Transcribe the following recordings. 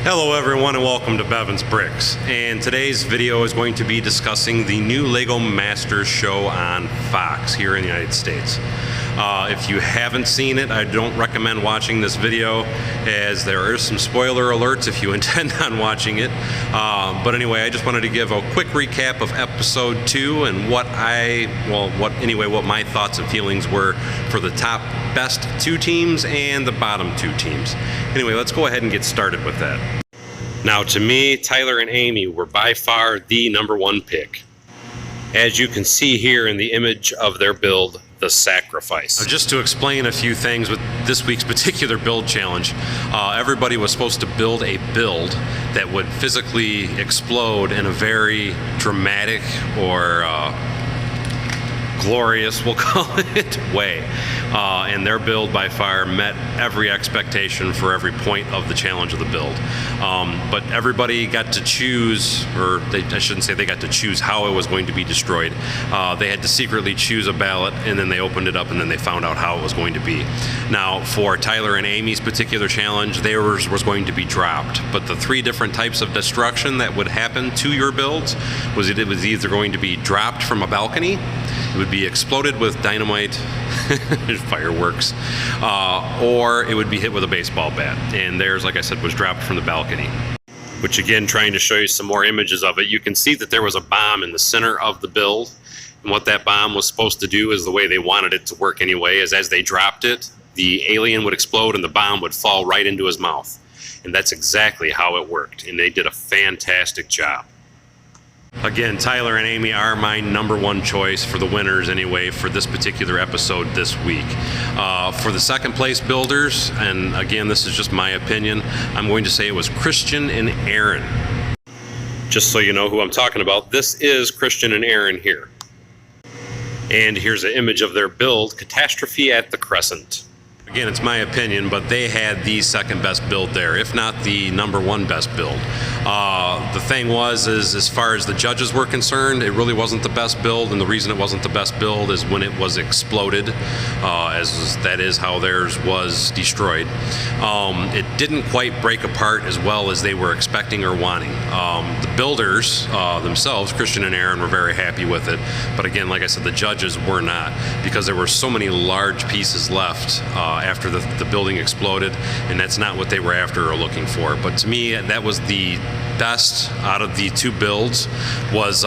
Hello everyone and welcome to Bevins Bricks, and today's video is going to be discussing the new LEGO Masters show on Fox here in the United States. If you haven't seen it, I don't recommend watching this video as there are some spoiler alerts if you intend on watching it. But anyway, I just wanted to give a quick recap of episode 2 and what my thoughts and feelings were for the top best 2 teams and the bottom 2 teams. Anyway, let's go ahead and get started with that. Now, to me, Tyler and Amy were by far the #1 pick. As you can see here in the image of their build, the Sacrifice. Now, just to explain a few things with this week's particular build challenge, everybody was supposed to build a build that would physically explode in a very dramatic or glorious, we'll call it, way. And their build by far met every expectation for every point of the challenge of the build. But everybody got to choose, or I shouldn't say they got to choose how it was going to be destroyed. They had to secretly choose a ballot, and then they opened it up, and then they found out how it was going to be. Now, for Tyler and Amy's particular challenge, theirs was going to be dropped. But the 3 different types of destruction that would happen to your builds was it was either going to be dropped from a balcony, it would be exploded with dynamite, fireworks, or it would be hit with a baseball bat. And theirs, like I said, was dropped from the balcony. Which again, trying to show you some more images of it, you can see that there was a bomb in the center of the build. And what that bomb was supposed to do is the way they wanted it to work anyway, is as they dropped it, the alien would explode and the bomb would fall right into his mouth. And that's exactly how it worked. And they did a fantastic job. Again, Tyler and Amy are my #1 choice for the winners anyway for this particular episode this week. For the second place builders, and again, this is just my opinion, I'm going to say it was Christian and Aaron. Just so you know who I'm talking about, this is Christian and Aaron here. And here's an image of their build, Catastrophe at the Crescent. Again, it's my opinion, but they had the second best build there, if not the #1 best build. The thing was, as far as the judges were concerned, it really wasn't the best build, and the reason it wasn't the best build is when it was exploded, as that is how theirs was destroyed. It didn't quite break apart as well as they were expecting or wanting. The builders themselves, Christian and Aaron, were very happy with it, but again, like I said, the judges were not, because there were so many large pieces left after the building exploded, and that's not what they were after or looking for. But to me, that was the best out of the 2 builds, was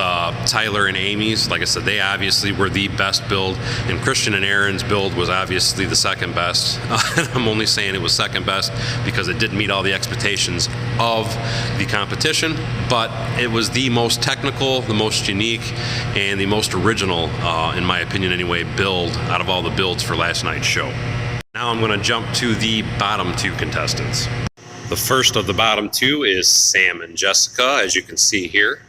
Tyler and Amy's. Like I said, they obviously were the best build, and Christian and Aaron's build was obviously the second best. I'm only saying it was second best because it didn't meet all the expectations of the competition, but it was the most technical, the most unique, and the most original, in my opinion anyway, build out of all the builds for last night's show. Now I'm going to jump to the bottom 2 contestants. The first of the bottom 2 is Sam and Jessica, as you can see here.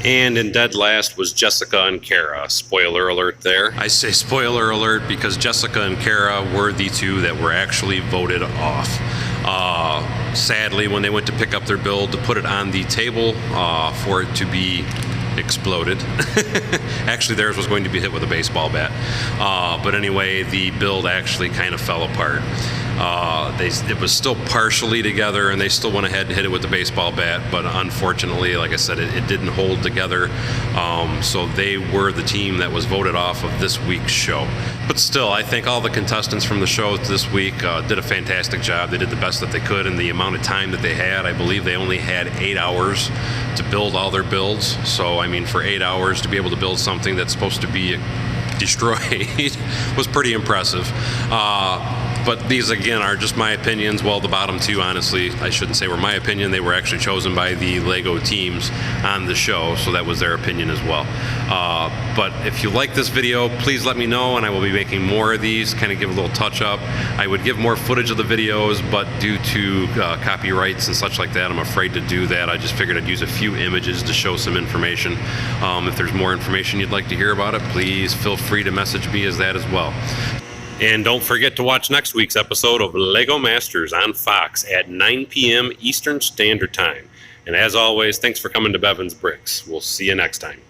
And in dead last was Jessica and Kara. Spoiler alert there. I say spoiler alert because Jessica and Kara were the 2 that were actually voted off. Sadly, when they went to pick up their build to put it on the table for it to be exploded. Actually, theirs was going to be hit with a baseball bat. But anyway, the build actually kind of fell apart. It was still partially together, and they still went ahead and hit it with the baseball bat, but unfortunately, like I said, it didn't hold together. So they were the team that was voted off of this week's show. But still, I think all the contestants from the show this week did a fantastic job. They did the best that they could in the amount of time that they had. I believe they only had 8 hours to build all their builds. So, I mean, for 8 hours to be able to build something that's supposed to be destroyed was pretty impressive. But these, again, are just my opinions. Well, the bottom 2, honestly, I shouldn't say were my opinion. They were actually chosen by the LEGO teams on the show, so that was their opinion as well. But if you like this video, please let me know, and I will be making more of these, kind of give a little touch-up. I would give more footage of the videos, but due to copyrights and such like that, I'm afraid to do that. I just figured I'd use a few images to show some information. If there's more information you'd like to hear about it, please feel free to message me as that as well. And don't forget to watch next week's episode of LEGO Masters on Fox at 9 p.m. Eastern Standard Time. And as always, thanks for coming to Bevins Bricks. We'll see you next time.